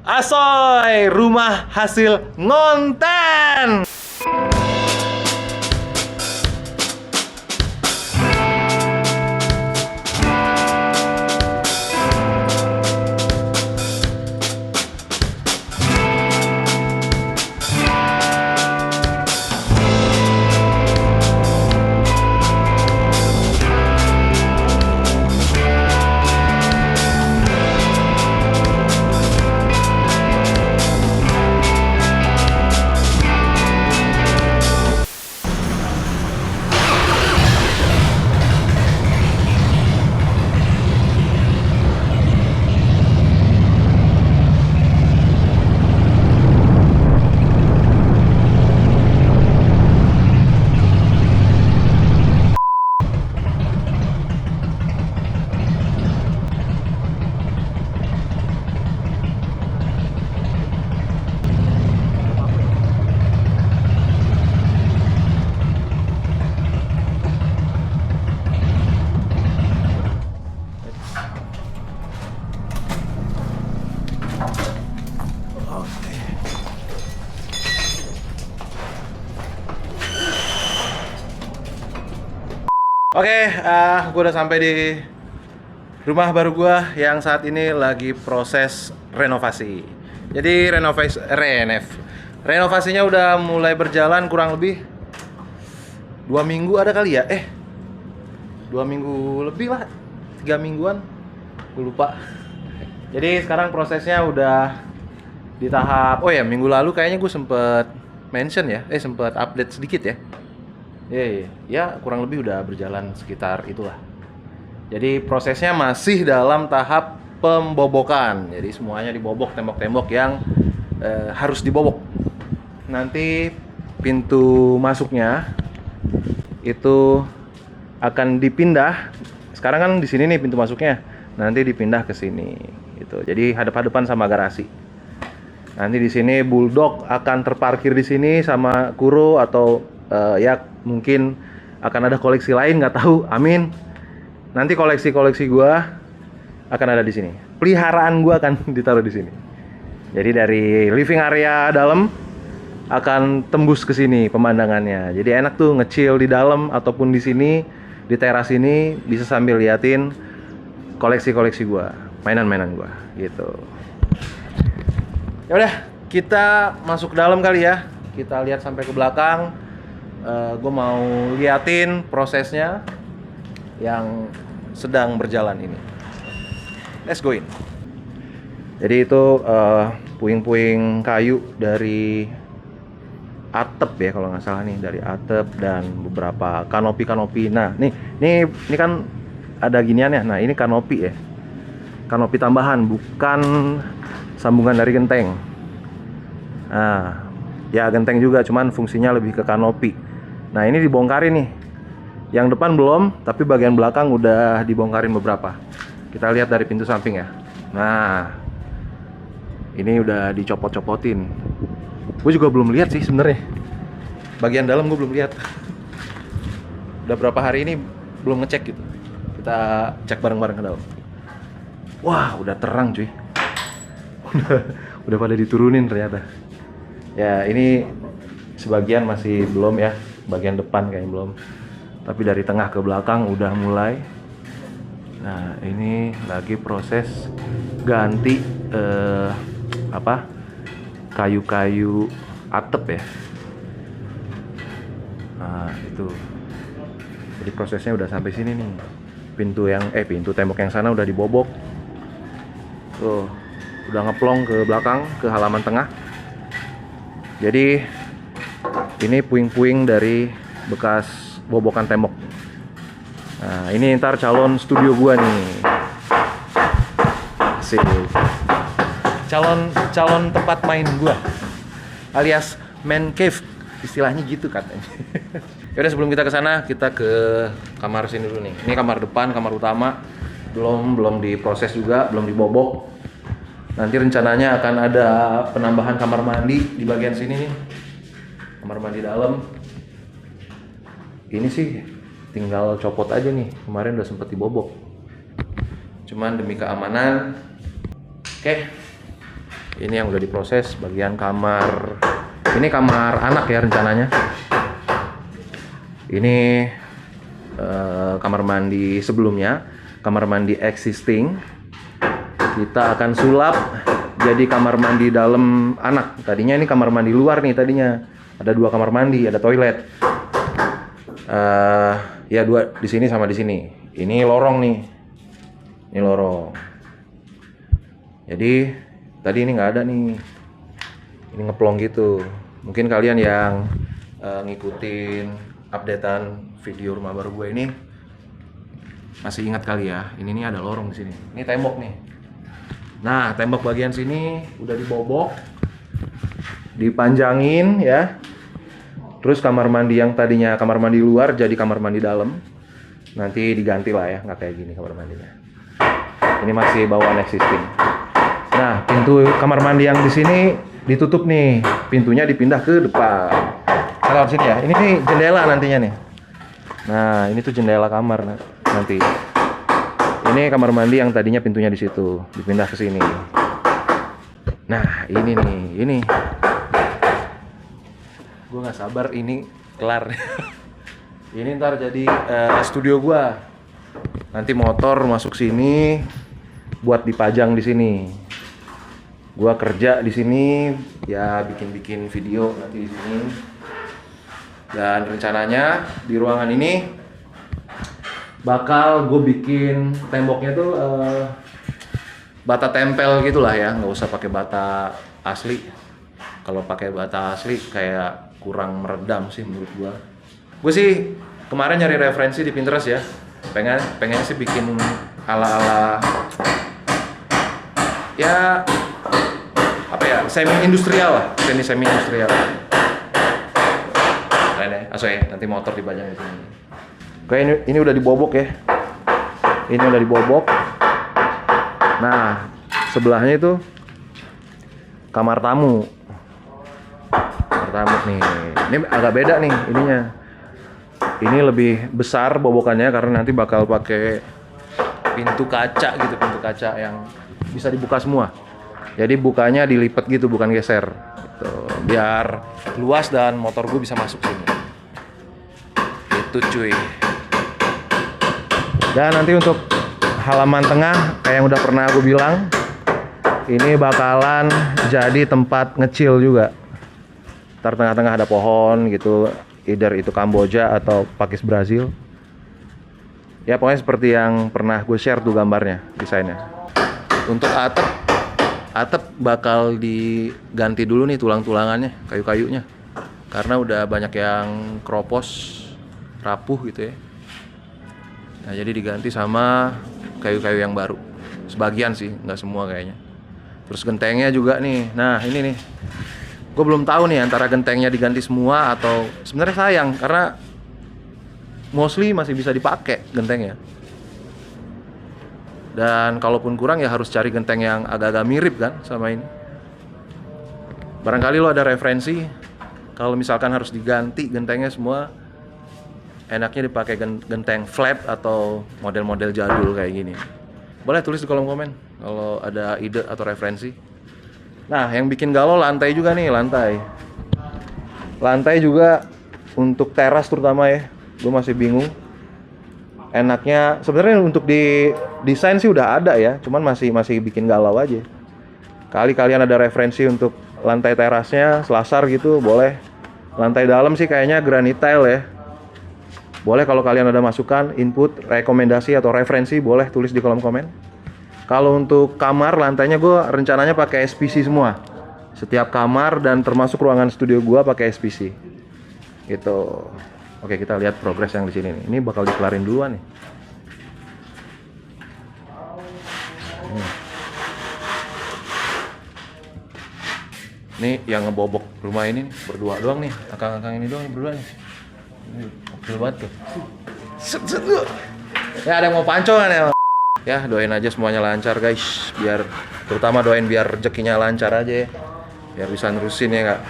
Asoy, rumah hasil ngonten. Oke, gue udah sampai di rumah baru gue yang saat ini lagi proses renovasi. Jadi renovasinya udah mulai berjalan kurang lebih 2 minggu ada kali ya? 2 minggu lebih lah, 3 mingguan, gue lupa. Jadi sekarang prosesnya udah di tahap, minggu lalu kayaknya gue sempet mention ya, sempet update sedikit ya. Ya kurang lebih udah berjalan sekitar itulah. Jadi prosesnya masih dalam tahap pembobokan. Jadi semuanya dibobok, tembok-tembok yang harus dibobok. Nanti pintu masuknya itu akan dipindah. Sekarang kan di sini nih pintu masuknya. Nanti dipindah ke sini gitu. Jadi hadap-hadapan sama garasi. Nanti di sini bulldog akan terparkir di sini sama kuro atau ya mungkin akan ada koleksi lain, nggak tahu, amin. Nanti koleksi gua akan ada di sini. Peliharaan gua akan ditaruh di sini. Jadi dari living area dalam akan tembus ke sini pemandangannya. Jadi enak tuh nge-chill di dalam ataupun di sini di teras ini bisa sambil liatin koleksi gua, mainan-mainan gua gitu. Ya udah, kita masuk ke dalam kali ya. Kita lihat sampai ke belakang. Gue mau liatin prosesnya yang sedang berjalan ini. Let's go in. Jadi itu puing-puing kayu dari atap ya kalau nggak salah nih, dari atap dan beberapa kanopi. Nah, ini kan ada ginian ya. Nah, ini kanopi ya. Kanopi tambahan, bukan sambungan dari genteng. Nah, ya genteng juga, cuman fungsinya lebih ke kanopi. Nah, ini dibongkarin nih. Yang depan belum, tapi bagian belakang udah dibongkarin beberapa. Kita lihat dari pintu samping ya. Nah, ini udah dicopot-copotin. Gue juga belum lihat sih sebenarnya. Bagian dalam gue belum lihat. Udah berapa hari ini belum ngecek gitu. Kita cek bareng-bareng ke dalam. Wah, udah terang cuy. Udah pada diturunin ternyata. Ya, ini sebagian masih belum ya. Bagian depan kayaknya belum. Tapi dari tengah ke belakang udah mulai. Nah, ini lagi proses ganti kayu-kayu atap ya. Nah, itu. Jadi prosesnya udah sampai sini nih. Pintu tembok yang sana udah dibobok. Tuh, udah ngeplong ke belakang, ke halaman tengah. Jadi ini puing-puing dari bekas bobokan tembok. Nah, ini ntar calon studio gua nih. Asik. Calon tempat main gua. Alias man cave, istilahnya gitu katanya. Yaudah, sebelum kita ke sana, kita ke kamar sini dulu nih. Ini kamar depan, kamar utama. Belum diproses juga, belum dibobok. Nanti rencananya akan ada penambahan kamar mandi di bagian sini nih. Kamar mandi dalam. Ini sih tinggal copot aja nih. Kemarin udah sempet dibobok. Cuman demi keamanan. Oke. Ini yang udah diproses bagian kamar. Ini kamar anak ya rencananya. Ini kamar mandi sebelumnya, kamar mandi existing. Kita akan sulap jadi kamar mandi dalam anak. Tadinya ini kamar mandi luar nih tadinya. Ada 2 kamar mandi, ada toilet. Ya 2 di sini sama di sini. Ini lorong nih. Ini lorong. Jadi tadi ini nggak ada nih. Ini ngeplong gitu. Mungkin kalian yang ngikutin updatean video rumah baru gue ini masih ingat kali ya. Ini nih ada lorong di sini. Ini tembok nih. Nah, tembok bagian sini udah dibobok, dipanjangin ya. Terus kamar mandi yang tadinya kamar mandi luar jadi kamar mandi dalam. Nanti diganti lah ya, nggak kayak gini kamar mandinya. Ini masih bawaan existing. Nah, pintu kamar mandi yang di sini ditutup nih. Pintunya dipindah ke depan. Kalau sini ya, ini nih jendela nantinya nih. Nah, ini tuh jendela kamar nanti. Ini kamar mandi yang tadinya pintunya di situ, dipindah ke sini. Nah, ini nih, ini. Gue nggak sabar ini kelar. Ini ntar jadi studio gue. Nanti motor masuk sini, buat dipajang di sini. Gue kerja di sini, ya bikin video nanti di sini. Dan rencananya di ruangan ini bakal gue bikin temboknya tuh bata tempel gitulah ya, nggak usah pakai bata asli. Kalau pakai bata asli kayak kurang meredam sih menurut gue. Gue sih kemarin nyari referensi di Pinterest ya, pengen sih bikin ala-ala ya apa ya, semi industrial lah, semi industrial. Keren ya, ya, nanti motor dipajang di sini. Oke, ini udah dibobok ya. Ini udah dibobok. Nah, sebelahnya itu kamar tamu. Kamar tamu nih. Ini agak beda nih ininya. Ini lebih besar bobokannya karena nanti bakal pakai pintu kaca gitu, pintu kaca yang bisa dibuka semua. Jadi bukanya dilipat gitu, bukan geser. Gitu. Biar luas dan motor gue bisa masuk sini. Itu cuy. Dan nanti untuk halaman tengah kayak yang udah pernah aku bilang, ini bakalan jadi tempat ngecil juga. Ntar tengah-tengah ada pohon gitu, either itu Kamboja atau pakis Brazil. Ya pokoknya seperti yang pernah gue share tuh gambarnya, desainnya. Untuk atap bakal diganti dulu nih tulang-tulangannya, kayu-kayunya. Karena udah banyak yang kropos, rapuh gitu ya. Nah, jadi diganti sama kayu-kayu yang baru. Sebagian sih, nggak semua kayaknya. Terus gentengnya juga nih. Nah, ini nih. Gue belum tahu nih antara gentengnya diganti semua atau sebenarnya sayang karena mostly masih bisa dipakai gentengnya. Dan kalaupun kurang ya harus cari genteng yang agak-agak mirip kan sama ini. Barangkali lo ada referensi kalau misalkan harus diganti gentengnya semua, enaknya dipakai genteng flat atau model-model jadul kayak gini. Boleh tulis di kolom komen kalau ada ide atau referensi. Nah, yang bikin galau lantai juga nih, lantai. Lantai juga untuk teras terutama ya. Gue masih bingung. Enaknya sebenarnya untuk di desain sih udah ada ya, cuman masih bikin galau aja. Kali kalian ada referensi untuk lantai terasnya selasar gitu, boleh. Lantai dalam sih kayaknya granite tile ya. Boleh kalau kalian ada masukan, input, rekomendasi atau referensi, boleh tulis di kolom komen. Kalau untuk kamar, lantainya gue rencananya pakai SPC semua. Setiap kamar dan termasuk ruangan studio gue pakai SPC. Gitu. Oke, kita lihat progres yang di sini nih. Ini bakal dikelarin duluan nih. Ini yang ngebobok rumah ini nih, berdua doang nih. Akang-akang ini doang berdua nih. Ini oke banget tuh. Set. Ya ada yang mau pancongan ya. Ya doain aja semuanya lancar guys. Biar terutama doain biar rezekinya lancar aja ya. Biar bisa nerusin ya kak.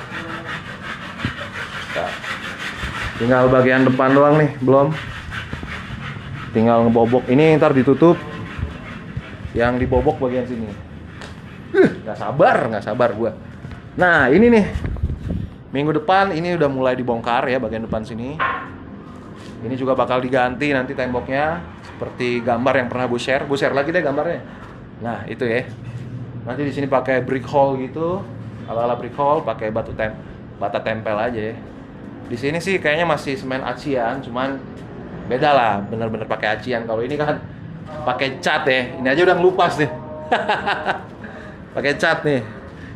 Tinggal bagian depan doang nih, belum. Tinggal ngebobok. Ini ntar ditutup. Yang dibobok bagian sini. Nggak sabar gua. Nah, ini nih. Minggu depan ini udah mulai dibongkar ya bagian depan sini. Ini juga bakal diganti nanti temboknya seperti gambar yang pernah gue share. Gue share lagi deh gambarnya. Nah, itu ya. Nanti di sini pakai brick hole gitu. Ala-ala brick hole pakai bata tempel aja ya. Di sini sih kayaknya masih semen acian, cuman beda lah, bener-bener pakai acian. Kalau ini kan pakai cat ya. Ini aja udah ngelupas nih. Pakai cat nih.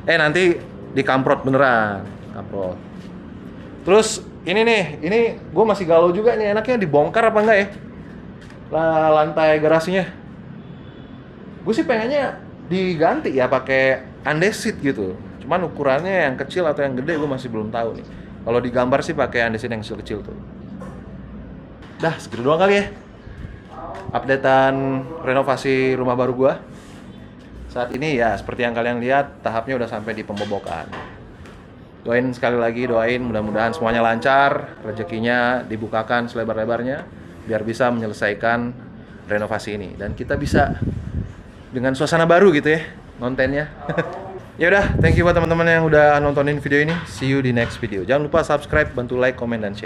Nanti dikamprot beneran, kamprot. Terus ini nih, ini gue masih galau juga nih, enaknya dibongkar apa enggak ya? Lantai garasinya. Gue sih pengennya diganti ya pakai andesit gitu. Cuman ukurannya yang kecil atau yang gede gue masih belum tahu nih. Kalau digambar sih pakai andesit yang kecil-kecil tuh. Dah, segitu doang kali ya. Updatean renovasi rumah baru gua. Saat ini ya seperti yang kalian lihat, tahapnya udah sampai di pembobokan. Doain sekali lagi, doain mudah-mudahan semuanya lancar, rezekinya dibukakan selebar-lebarnya biar bisa menyelesaikan renovasi ini dan kita bisa dengan suasana baru gitu ya kontennya. Ya udah, thank you buat teman-teman yang udah nontonin video ini. See you di next video. Jangan lupa subscribe, bantu like, comment dan share.